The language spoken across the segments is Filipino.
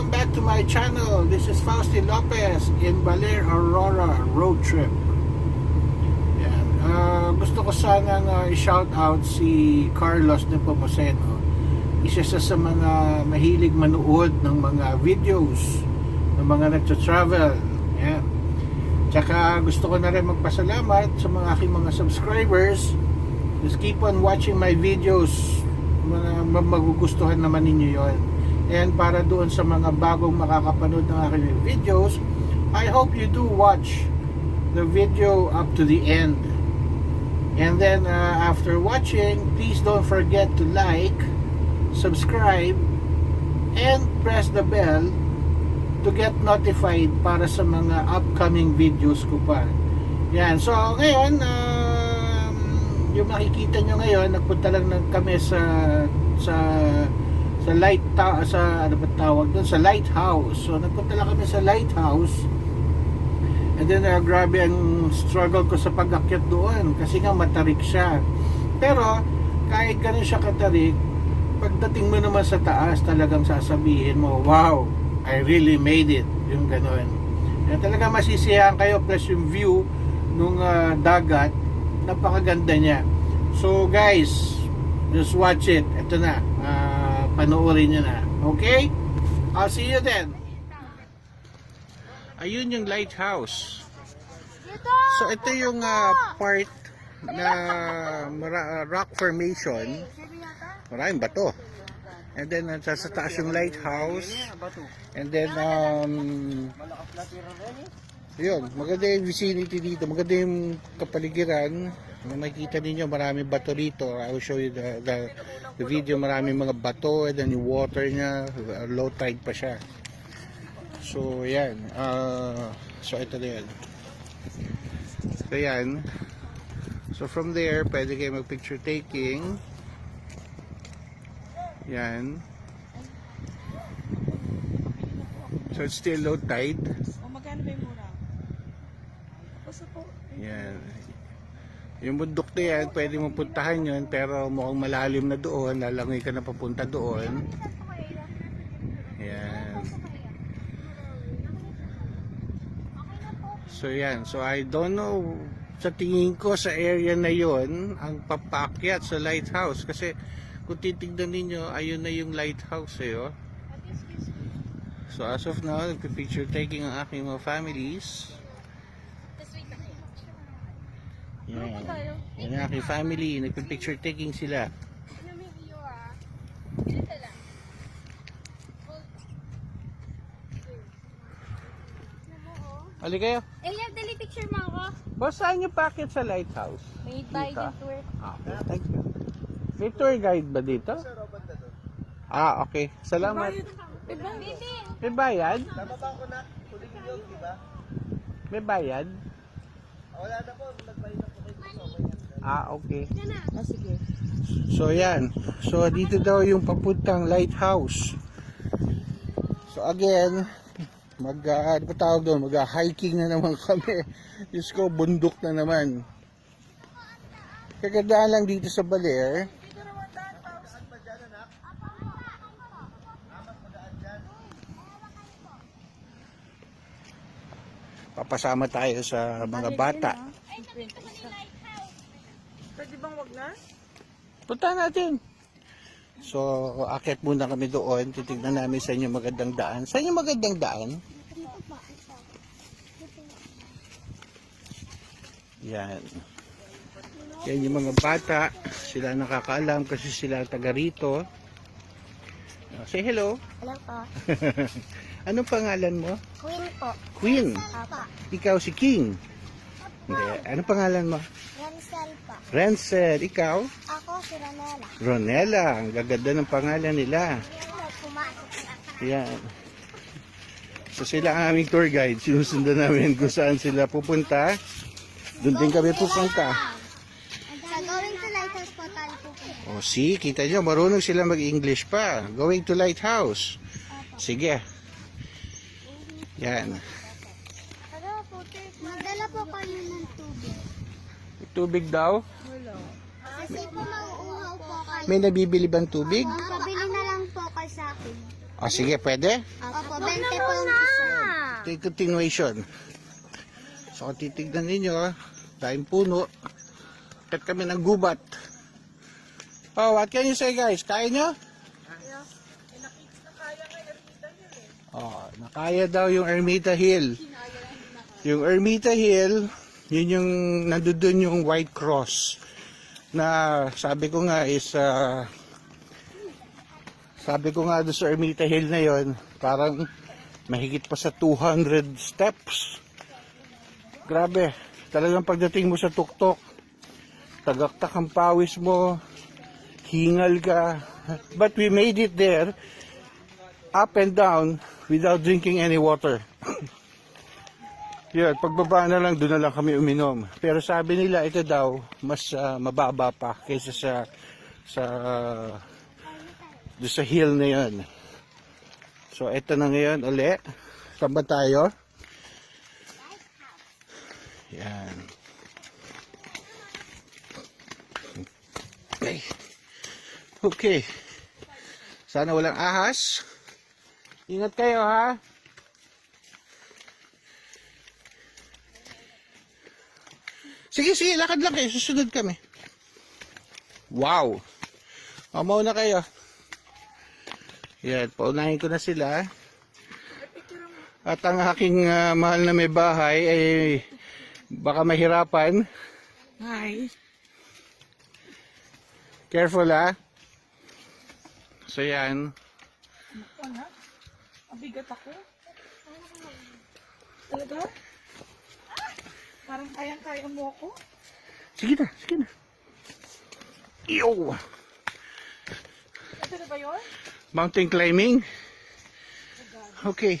welcome back to my channel. This is Faustin Lopez in Baler, Aurora road trip. Yan. Gusto ko sanang i-shout out si Carlos Nepomuceno. Isa sa mga mahilig manood ng mga videos ng mga nagtra-travel. Yan. Tsaka gusto ko na rin magpasalamat sa mga aking mga subscribers. Just keep on watching my videos. Magugustuhan naman ninyo yon. And para doon sa mga bagong makakapanood ng aking videos, I hope you do watch the video up to the end. And then after watching, please don't forget to like, subscribe, and press the bell to get notified para sa mga upcoming videos ko pa. Yan. So ngayon, yung makikita nyo ngayon, nagpunta lang kami sa ano ba tawag doon, sa lighthouse. So nagpunta lang kami sa lighthouse, and then grabe ang struggle ko sa pag-akyat doon kasi nga matarik siya. Pero kahit ganun siya katarik, pagdating mo naman sa taas, talagang sasabihin mo, wow, I really made it, yung ganun. Kaya talaga masisiyahan kayo, plus yung view nung dagat, napakaganda niya. So guys, just watch it. Ito na, panoorin nyo na. Okay? I'll see you then. Ayun yung lighthouse. So ito yung part na rock formation. Maraming bato. And then sa taas yung lighthouse. And then yun, maganda yung vicinity dito. Maganda yung kapaligiran. Makikita ninyo maraming bato rito. I will show you the video. Maraming mga bato, and then yung water niya, low tide pa siya. So yan, so ito na yan. So yan, so from there pwede kayo mag picture taking. Yan, so it's still low tide. Magkano ba yung mura? Yan, yung bundok na yan, pwede mo puntahan yun, pero mukhang malalim na doon, lalangoy ka na papunta doon. Yan. So yan, so I don't know, sa tingin ko sa area na yon ang papakyat sa lighthouse, kasi kung titignan ninyo, ayun na yung lighthouse eh, oh. So as of now, nagpipicture taking ang aking mga families. Yan. Yan ang aking family, nagpipicture taking sila. Ali kayo? Dali picture mo ako. Boss, saan yung packet sa lighthouse? May guided tour. Okay, thank you. May tour guide ba dito? Okay. Salamat. May bayad? Nababa ko na. Huling yung diba? May bayad? Wala na po. Nagbayad na po kayo. Okay. Sige. So yan. So dito daw yung papuntang lighthouse. So again, ano pa tawag doon? Mag-hiking na naman kami. Diyos ko, bundok na naman. Kagandaan lang dito sa Baler. Papasama tayo sa mga bata. Pwede bang wag na? Punta natin. So, akit muna kami doon. Titignan namin sa inyo magandang daan. Sa inyo magandang daan? Yan. Yan yung mga bata. Sila nakakaalam kasi sila taga rito. Say hello. Hello po. Anong pangalan mo? Queen po. Queen. Apa. Ikaw si King. Hindi. Anong pangalan mo? Ransel po. Rancel. Ikaw? Ako si Ronela. Ronela. Ang gaganda ng pangalan nila. Yan. So sila ang aming tour guide. Sinusundan namin kung saan sila pupunta. Doon din kami pupunta. Sa going to lighthouse po tayo pupunta. O see, kita nyo, marunong sila mag-English pa. Going to lighthouse. Sige. Yan. Magdala po kayo ng tubig. Tubig daw? Kasi po mauuhaw po kayo. May nabibili bang tubig? Pabili na lang po kayo sa akin. Sige, pwede? Opo, 20 po ang isa. Take continuation. So, kung titignan ninyo, dahil puno, kat kami ng gubat. Oh, what can you say, guys? Kaya nyo? Oh, nakaya daw yung Ermita Hill. Yung Ermita Hill, yun yung nandoon yung White Cross na sabi ko nga is sabi ko nga doon sa Ermita Hill na yon, parang mahigit pa sa 200 steps. Grabe, talagang pagdating mo sa tuktok, tagaktak ang pawis mo, hingal ka. But we made it there, up and down, without drinking any water. Yun, pagbaba na lang, doon na lang kami uminom. Pero sabi nila, ito daw, mas mababa pa kaysa doon sa hill na yun. So, ito na ngayon, uli. Saan ba tayo? Yan. Okay. Okay. Sana walang ahas. Ingat kayo, ha? Sige, sige, lakad lang kayo. Susunod kami. Wow. Mauna kayo. Yan, paunahin ko na sila. At ang aking mahal na may bahay ay baka mahirapan. Hi. Careful, ha? So, yan. Anak, mabigat ako. Talaga? Parang kayang-kaya mo ako. Sige na, sige na. Yo! Ito na ba yun? Mountain climbing. Okay.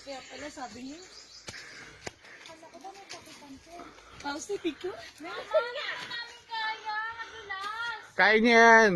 Kaya pala sabi niyo. Ano ko ba may pakitan ko? Tapos ni picture? Meron namin kaya. Madulas. Kaya niyan.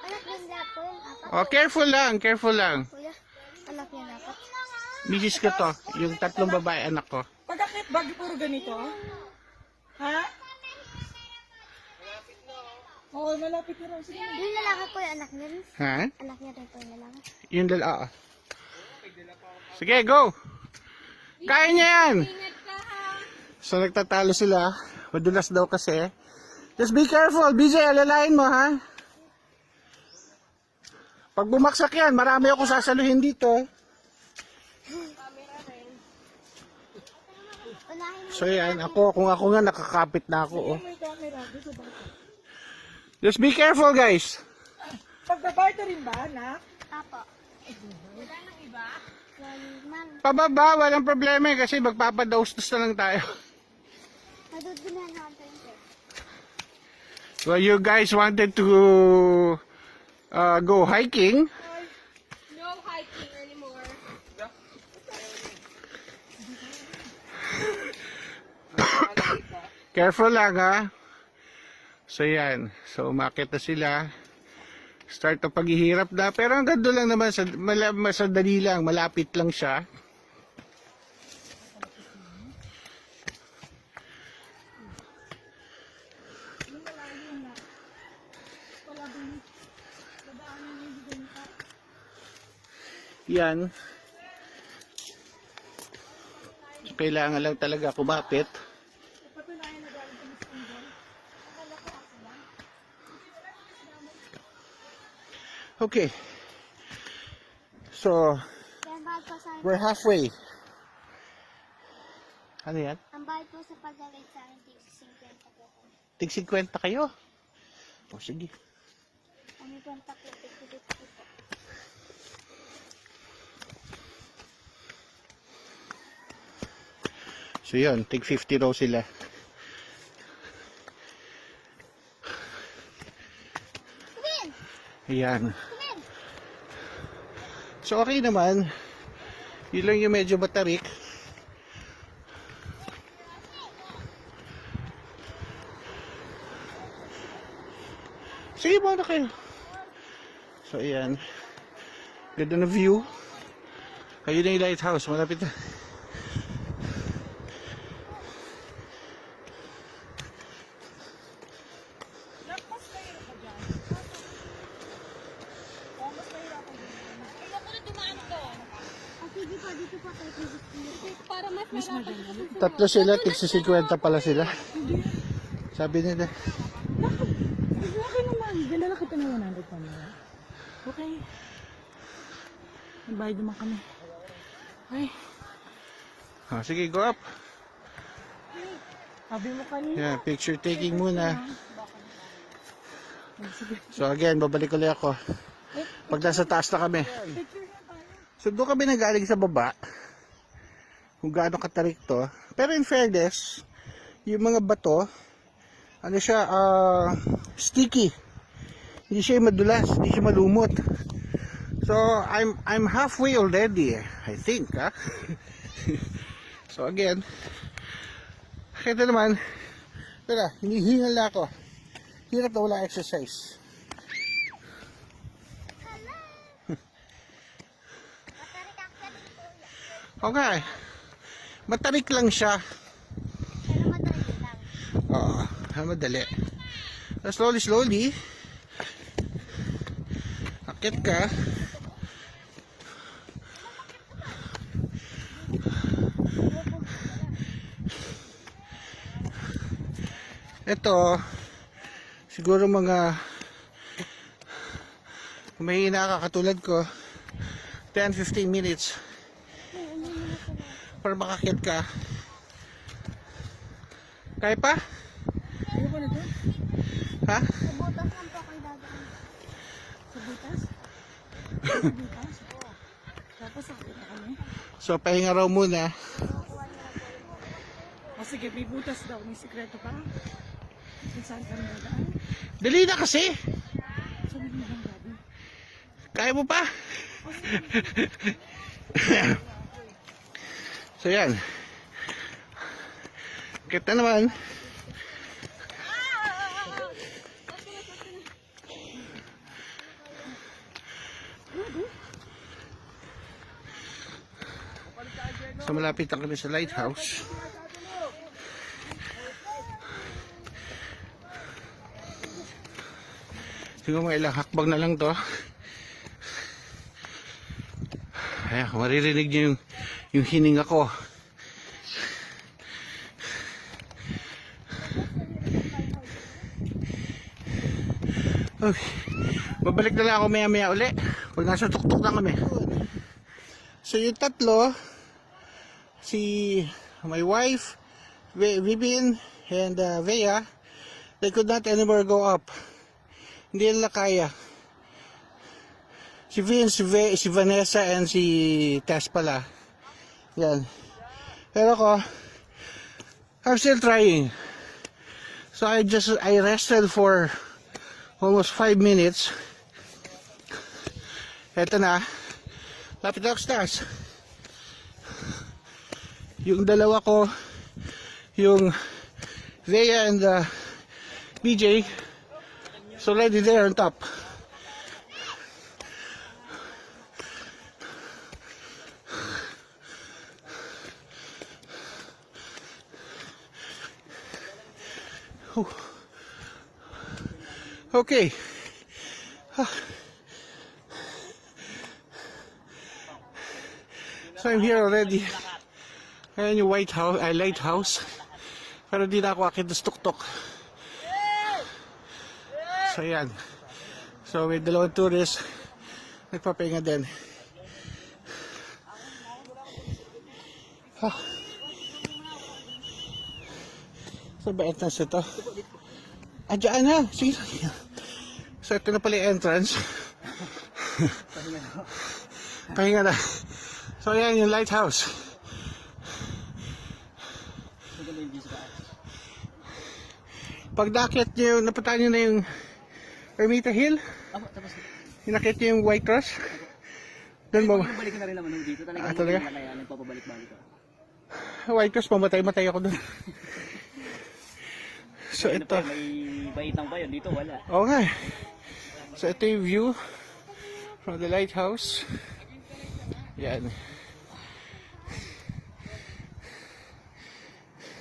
Anak niya na po yung apat. Oh, careful lang, careful lang. Kuya, anak niya na apat. Misis ko to, yung tatlong babae anak ko. Pag-akit bag puro ganito? Ha? Oo, malapit na raw. Sige. Yung lalaki po yung anak niya. Ha? Anak niya rin po yung lalaki. Yung dala. Sige, go! Kaya niya yan! So, nagtatalo sila. Madulas daw kasi. Just be careful, BJ, alalain mo, ha? Pag bumaksak yan, marami ako sasaluhin dito. So, yan. Kung ako nga, nakakapit na ako, oh. May camera. Gusto ba? Just be careful, guys. Pagbabarter rin ba, anak? Apo. Wala nang iba? Man, Pababa, walang problema eh, kasi magpapadostos na lang tayo. madudunan naman tayo sir. So, you guys wanted to go hiking? No hiking anymore. Careful lang, ha? So, yan. So, umakit na sila. Start ang paghihirap na. Pero ang ganda lang naman, sa dali lang, malapit lang siya. Yan. Kailangan lang talaga kumapit. Okay. So, Yan, bayad po sa we're halfway. Ano yan? ang bayad po sa pagdalit sa akin, 50 po. Tig 50 kayo? O, sige. Kami po ang taklo, 50 po. So, yun. Tig 50 raw sila. Ayan. So, okay naman. Yun lang yung medyo matarik. Sige, muna kayo. So, ayan. Ganda na view. Ayun na yung lighthouse. Malapit na. dumaan doon. Sige po, dito po tayo. Para mas marapan. Tatlo sila, tigsa 50 pala sila. Sabi nila. Okay naman. Ganda na kita ng 100 pa nila. Okay. Bayad naman kami. Okay. Sige, go up. Sabi mo kanina. Yeah, picture taking muna. So again, babalik ulit ako. Pag nasa taas na kami. So doon kami nagaling sa baba. Kung gaano katarik to. Pero in fairness, yung mga bato, ano siya, sticky. Hindi siya madulas, hindi siya malumot. So I'm halfway already, I think, ha? So again, kita naman, tara, hinihingal na ako. Hirap na wala exercise. Okay. Matarik lang siya. Pero madali lang. Oo, madali. Slowly, akit ka. Ito, siguro mga may nakakatulad ko 10-15 minutes para makakit ka. Kaya pa? Ayoko na doon. Ha? Sa butas lang po kayo dadaan. Sa butas? Sa butas? Tapos sakit na kami. So pahinga raw muna. O sige, may butas daw. May sikreto pa. Kung saan kami dadaan. Dali na kasi. Sabi mo bang gabi? Kaya mo pa? So yan. Kita naman. So malapit na kami sa lighthouse. Siguro mga ilang hakbang na lang to. Ayan, maririnig niyo yung hininga ko. Okay. Babalik na lang ako maya uli. Pag nasa tuktok na kami. So yung tatlo, si my wife, Vivian, and Vea, they could not anymore go up. Hindi nila kaya. Si Vince, si Vanessa, and si Tess pala. Yan. Pero ako, I'm still trying. So I rested for almost 5 minutes. Eto na. Lapit na ako sa taas. Yung dalawa ko, yung Vea and BJ, so already there on top. Whew. Okay. So I'm here already. Ayan yung lighthouse. Pero di na ako akit na tuktok. So ayan. So may dalawang tourist. Nagpapahinga din. So ba entrance ito? Diyan na. Sige. So ito na pala yung entrance. Pahinga na. So ayan yung lighthouse. Pag nakit nyo, napuntahan nyo na yung Ermita Hill. Yung nakit nyo yung White Cross. Doon mo. Balik na rin naman dito. Talaga? Nagpapabalik-balik ka. White Cross, mamatay-matay ako doon. So ito. May baitang pa yun. Dito wala. Okay. So ito yung view from the lighthouse. Yan.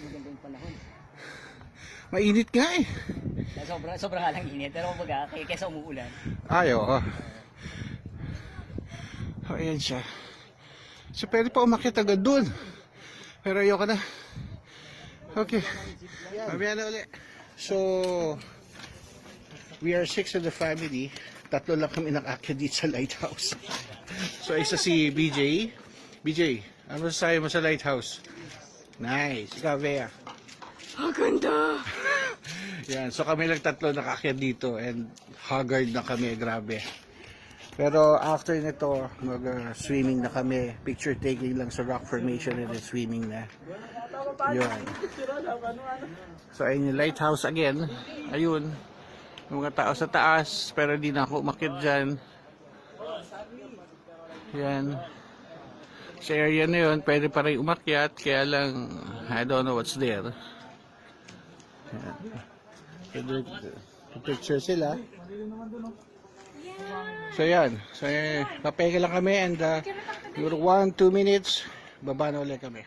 Magandang panahon. Mainit nga eh. Sobrang nga lang init. Pero kumbaga, kaysa umuulan. Ay, oo. Oh, ayan siya. So, pwede pa umakyat agad dun. Pero ayoko na. Okay. Mamaya na ulit. So, we are 6 in the family. 3 lang kami nakakyat dito sa lighthouse. So, isa si BJ. BJ, ano masasabi mo sa lighthouse? Nice. Ikaw, Bea. Ang ganda! Yan. So, kami lang 3 nakakyat dito. And haggard na kami. Grabe. Pero after nito, mag-swimming na kami. Picture taking lang sa rock formation and then swimming na. Yun. So, ayun yung lighthouse again. Ayun. Yung mga tao sa taas. Pero di na ako umakyat dyan. Yan. Sa area na yun, pwede pa rin umakyat. Kaya lang, I don't know what's there. Yan. Picture sila. So yan. So, papeke lang kami and 1-2 minutes, baba na ulit kami.